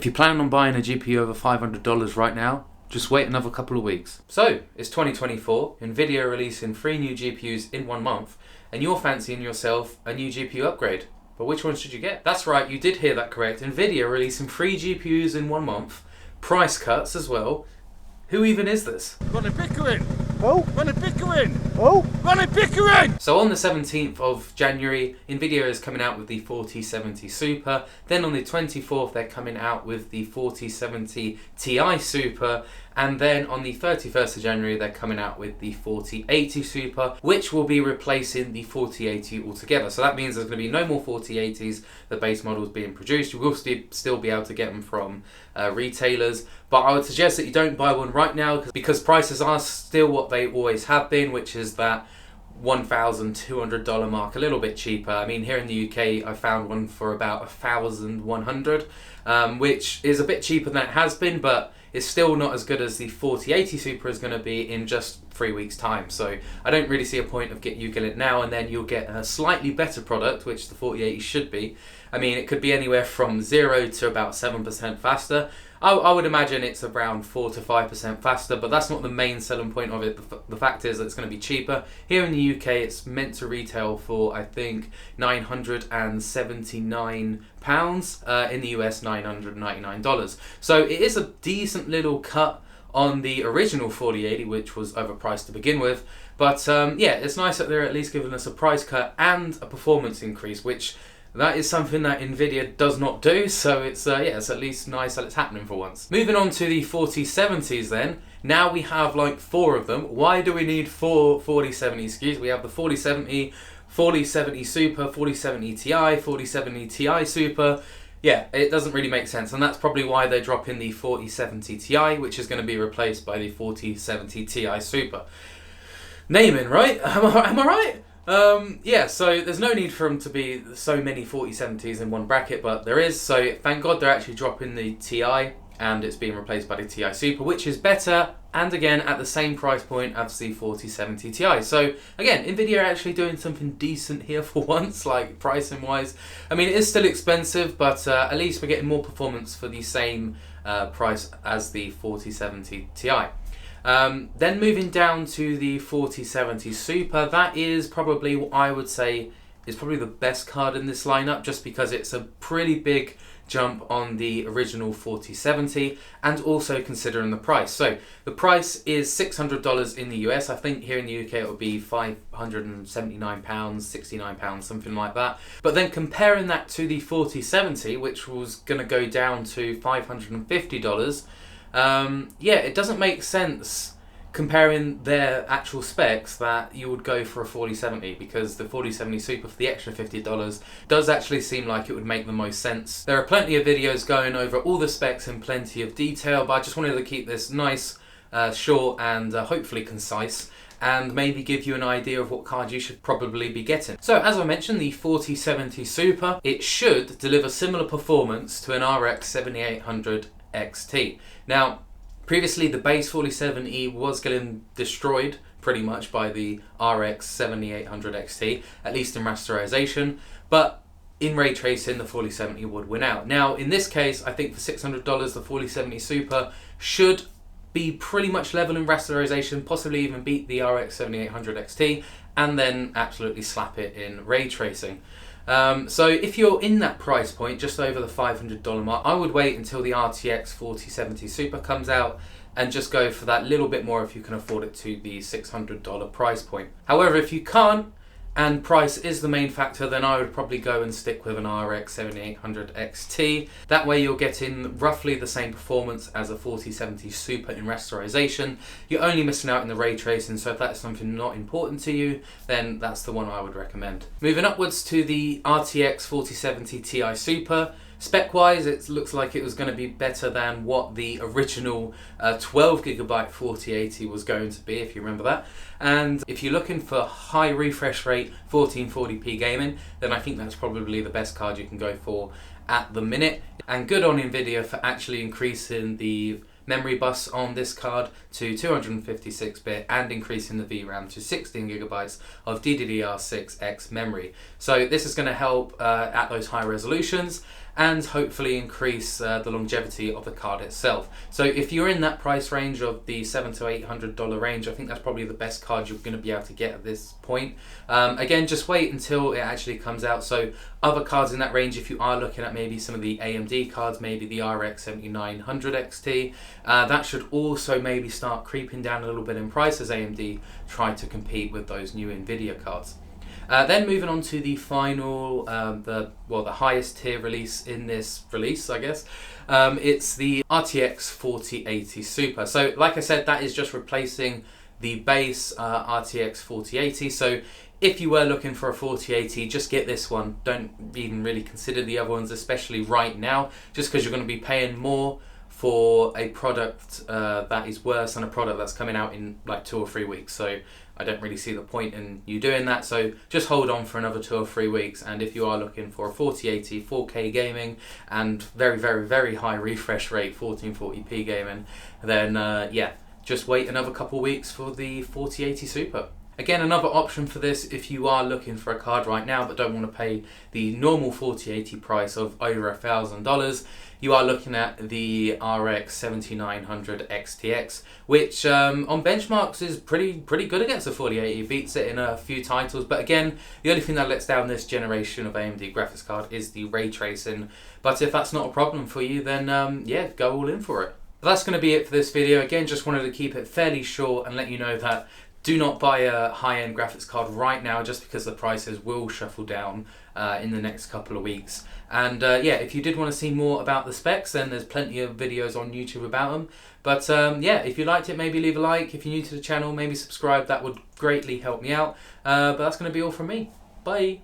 If you plan on buying a GPU over $500 right now, just wait another couple of weeks. So, it's 2024, Nvidia are releasing 3 new GPUs in 1 month, and you're fancying yourself a new GPU upgrade. But which one should you get? That's right, you did hear that correct. Nvidia are releasing 3 GPUs in 1 month, price cuts as well. Who even is this? Ronnie Pickering! Oh! Ronnie Pickering! Oh! Ronnie Pickering! So on the 17th of January, Nvidia is coming out with the 4070 Super. Then on the 24th, they're coming out with the 4070 Ti Super. And then on the 31st of January, they're coming out with the 4080 Super, which will be replacing the 4080 altogether. So that means there's going to be no more 4080s, the base models being produced. You will still be able to get them from retailers. But I would suggest that you don't buy one right now because prices are still what they always have been, which is that $1,200 mark, a little bit cheaper. I mean, here in the UK, I found one for about $1,100, which is a bit cheaper than it has been, but it's still not as good as the 4080 Super is going to be in just 3 weeks' time. So I don't really see a point of you getting it now, and then you'll get a slightly better product, which the 4080 should be. I mean, it could be anywhere from 0 to about 7% faster. I would imagine it's around 4 to 5% faster, but that's not the main selling point of it. The fact is that it's going to be cheaper. Here in the UK, it's meant to retail for, I think, £979. In the US, $999. So it is a decent little cut on the original 4080, which was overpriced to begin with. But yeah, it's nice that they're at least giving us a price cut and a performance increase, which that is something that Nvidia does not do, so it's yeah, it's at least nice that it's happening for once. Moving on to the 4070s then. Now we have like 4 of them. Why do we need 4 4070 SKUs? We have the 4070, 4070 Super, 4070 Ti, 4070 Ti Super. Yeah, it doesn't really make sense, and that's probably why they're dropping the 4070 Ti, which is going to be replaced by the 4070 Ti Super. Naming, right? Am I right? Yeah, so there's no need for them to be so many 4070s in one bracket, but there is, so thank God they're actually dropping the Ti and it's being replaced by the Ti Super, which is better, and again at the same price point as the 4070 Ti. So again, Nvidia are actually doing something decent here for once, like pricing wise. I mean, it is still expensive, but at least we're getting more performance for the same price as the 4070 Ti. Then moving down to the 4070 Super, that is probably what I would say is probably the best card in this lineup, just because it's a pretty big jump on the original 4070 and also considering the price. So the price is $600 in the US. I think here in the UK it would be £579, £69, something like that. But then comparing that to the 4070, which was going to go down to $550, yeah, it doesn't make sense comparing their actual specs that you would go for a 4070, because the 4070 Super for the extra $50 does actually seem like it would make the most sense. There are plenty of videos going over all the specs in plenty of detail, but I just wanted to keep this nice, short and hopefully concise, and maybe give you an idea of what card you should probably be getting. So as I mentioned, the 4070 Super, it should deliver similar performance to an RX 7800 XT. Now, previously the base 4070 was getting destroyed pretty much by the RX 7800 XT, at least in rasterization, but in ray tracing the 4070 would win out. Now in this case, I think for $600 the 4070 Super should be pretty much level in rasterization, possibly even beat the RX 7800 XT, and then absolutely slap it in ray tracing. So if you're in that price point, just over the $500 mark, I would wait until the RTX 4070 Super comes out and just go for that little bit more if you can afford it to the $600 price point. However, if you can't, and price is the main factor, then I would probably go and stick with an RX 7800 XT. That way you're getting roughly the same performance as a 4070 Super in rasterization. You're only missing out in the ray tracing, so if that's something not important to you, then that's the one I would recommend. Moving upwards to the RTX 4070 Ti Super. Spec-wise, it looks like it was going to be better than what the original 12GB 4080 was going to be, if you remember that. And if you're looking for high refresh rate 1440p gaming, then I think that's probably the best card you can go for at the minute. And good on Nvidia for actually increasing the memory bus on this card to 256-bit and increasing the VRAM to 16GB of DDR6X memory. So this is going to help at those high resolutions. and hopefully increase the longevity of the card itself. So if you're in that price range of the $700 to $800 range, I think that's probably the best card you're going to be able to get at this point. Again, just wait until it actually comes out. So other cards in that range, if you are looking at maybe some of the AMD cards, maybe the RX 7900 XT, that should also maybe start creeping down a little bit in price as AMD try to compete with those new Nvidia cards. Then moving on to the final, the highest tier release in this release, I guess. It's the RTX 4080 Super. So like I said, that is just replacing the base RTX 4080. So if you were looking for a 4080, just get this one. Don't even really consider the other ones, especially right now, just because you're going to be paying more for a product that is worse than a product that's coming out in like 2 or 3 weeks. So I don't really see the point in you doing that. So just hold on for another 2 or 3 weeks. And if you are looking for a 4080 4K gaming and very, very, very high refresh rate 1440p gaming, then yeah, just wait another couple weeks for the 4080 Super. Again, another option for this, if you are looking for a card right now but don't want to pay the normal 4080 price of over $1,000, you are looking at the RX 7900 XTX, which on benchmarks is pretty good against the 4080. It beats it in a few titles, but again, the only thing that lets down this generation of AMD graphics card is the ray tracing. But if that's not a problem for you, then yeah, go all in for it. But that's going to be it for this video. Again, just wanted to keep it fairly short and let you know that do not buy a high-end graphics card right now, just because the prices will shuffle down in the next couple of weeks. And yeah, if you did want to see more about the specs, then there's plenty of videos on YouTube about them. But yeah, if you liked it, maybe leave a like. If you're new to the channel, maybe subscribe. That would greatly help me out. But that's going to be all from me. Bye.